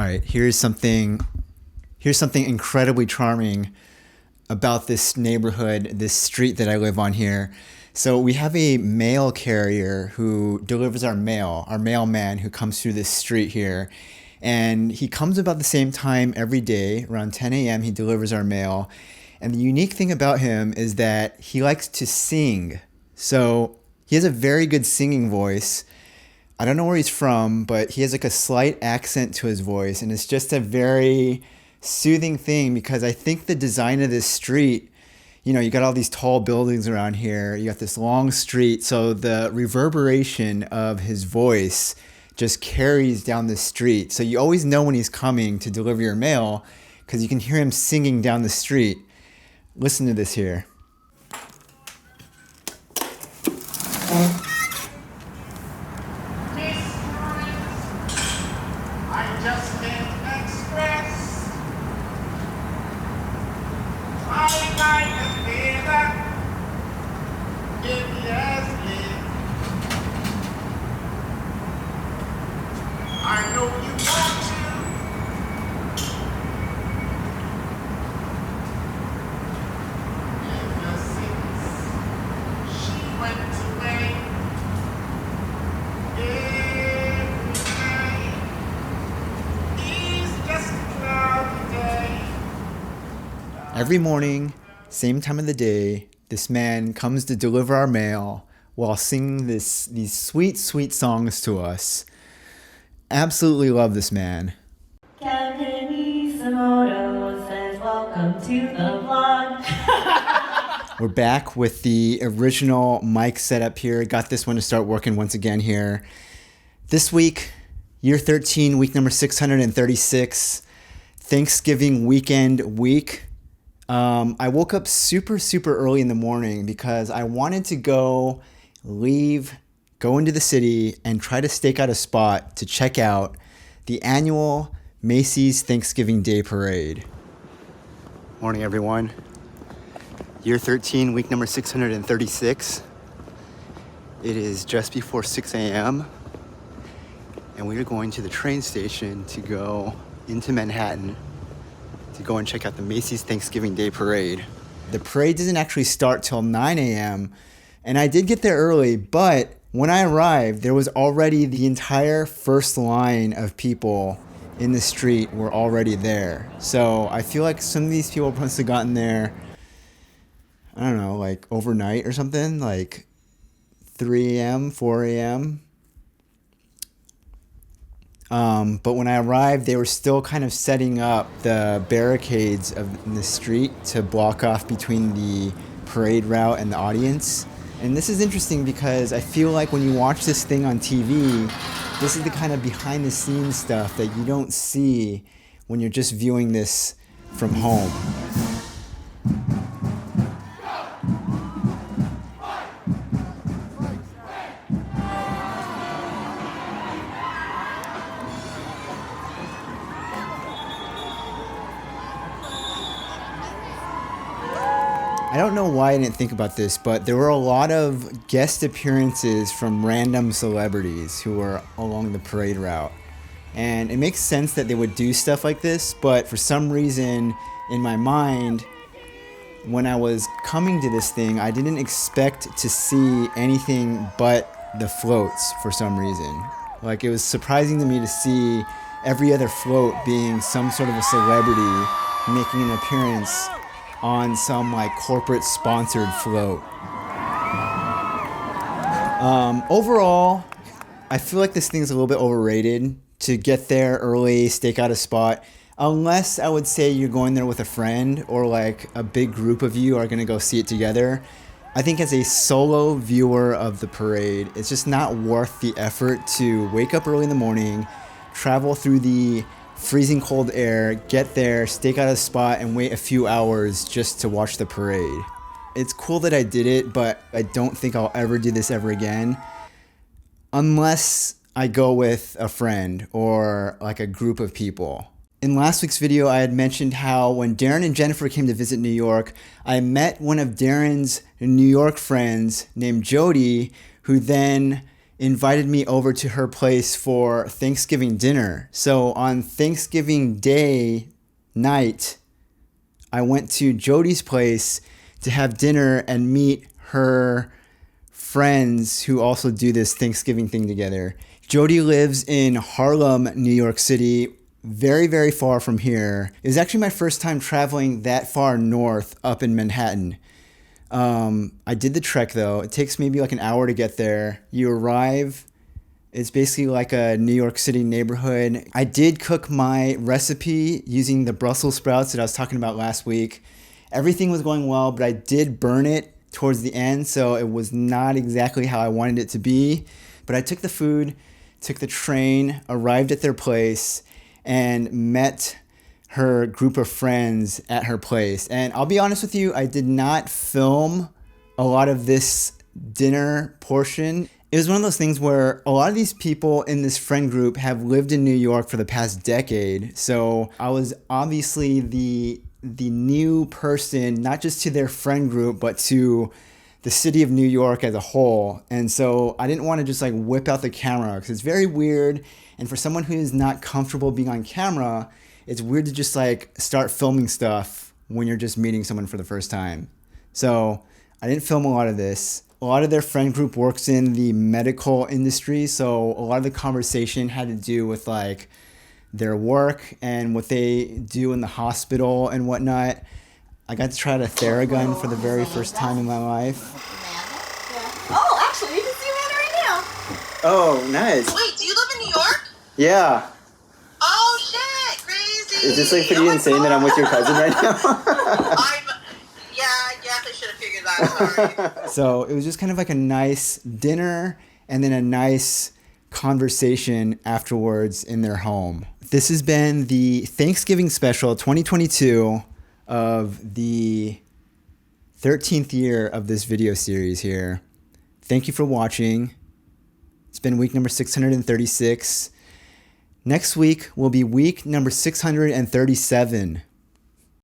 All right, here's something incredibly charming about this neighborhood, this street that I live on here. So we have a mail carrier who delivers our mailman who comes through this street here. And he comes about the same time every day, around 10 a.m. he delivers our mail. And the unique thing about him is that he likes to sing. So he has a very good singing voice. I don't know where he's from, but he has like a slight accent to his voice. And it's just a very soothing thing because I think the design of this street, you know, you got all these tall buildings around here. You got this long street. So the reverberation of his voice just carries down the street. So you always know when he's coming to deliver your mail because you can hear him singing down the street. Listen to this here. I just can't express my kind of feeling if yes live. I know you want to. Ever since she went away, Every morning, same time of the day, this man comes to deliver our mail while singing these sweet, sweet songs to us. Absolutely love this man. Kevinisomoto says welcome to the vlog. We're back with the original mic setup here. Got this one to start working once again here. This week, year 13, week number 636, Thanksgiving weekend week. I woke up super early in the morning because I wanted to go into the city and try to stake out a spot to check out the annual Macy's Thanksgiving Day Parade. Morning, everyone. Year 13, week number 636. It is just before 6 a.m. and we are going to the train station to go into Manhattan to go and check out the Macy's Thanksgiving Day Parade. The parade doesn't actually start till 9 a.m. and I did get there early, but when I arrived, there was already the entire first line of people in the street were already there. So I feel like some of these people must have gotten there, I don't know, like overnight or something, like 3 a.m., 4 a.m. But when I arrived, they were still kind of setting up the barricades in the street to block off between the parade route and the audience. And this is interesting because I feel like when you watch this thing on TV, this is the kind of behind the scenes stuff that you don't see when you're just viewing this from home. I don't know why I didn't think about this, but there were a lot of guest appearances from random celebrities who were along the parade route. And it makes sense that they would do stuff like this, but for some reason in my mind, when I was coming to this thing, I didn't expect to see anything but the floats for some reason. Like, it was surprising to me to see every other float being some sort of a celebrity making an appearance on some like corporate sponsored float. Overall, I feel like this thing's a little bit overrated. To get there early, stake out a spot, unless I would say you're going there with a friend or like a big group of you are gonna go see it together. I think as a solo viewer of the parade, it's just not worth the effort to wake up early in the morning, travel through the freezing cold air, get there, stake out a spot, and wait a few hours just to watch the parade. It's cool that I did it, but I don't think I'll ever do this ever again. Unless I go with a friend or like a group of people. In last week's video, I had mentioned how when Darren and Jennifer came to visit New York, I met one of Darren's New York friends named Jody, who then invited me over to her place for Thanksgiving dinner. So on Thanksgiving Day night, I went to Jody's place to have dinner and meet her friends who also do this Thanksgiving thing together. Jody lives in Harlem, New York City, very, very far from here. It was actually my first time traveling that far north up in Manhattan. I did the trek though. It takes maybe like an hour to get there. You arrive, it's basically like a New York City neighborhood. I did cook my recipe using the Brussels sprouts that I was talking about last week. Everything was going well, but I did burn it towards the end, so it was not exactly how I wanted it to be. But I took the food, took the train, arrived at their place, and met her group of friends at her place. And I'll be honest with you, I did not film a lot of this dinner portion. It was one of those things where a lot of these people in this friend group have lived in New York for the past decade. So I was obviously the new person, not just to their friend group, but to the city of New York as a whole. And so I didn't want to just like whip out the camera because it's very weird. And for someone who is not comfortable being on camera, it's weird to just like start filming stuff when you're just meeting someone for the first time. So I didn't film a lot of this. A lot of their friend group works in the medical industry. So a lot of the conversation had to do with like their work and what they do in the hospital and whatnot. I got to try the Theragun for the very first time in my life. Oh, actually, you can see Amanda right now. Oh, nice. Wait, do you live in New York? Yeah. Oh, shit, crazy. Is this like pretty insane that I'm with your cousin right now? I should have figured that. Sorry. So it was just kind of like a nice dinner and then a nice conversation afterwards in their home. This has been the Thanksgiving special 2022 of the 13th year of this video series here. Thank you for watching. It's been week number 636. Next week will be week number 637.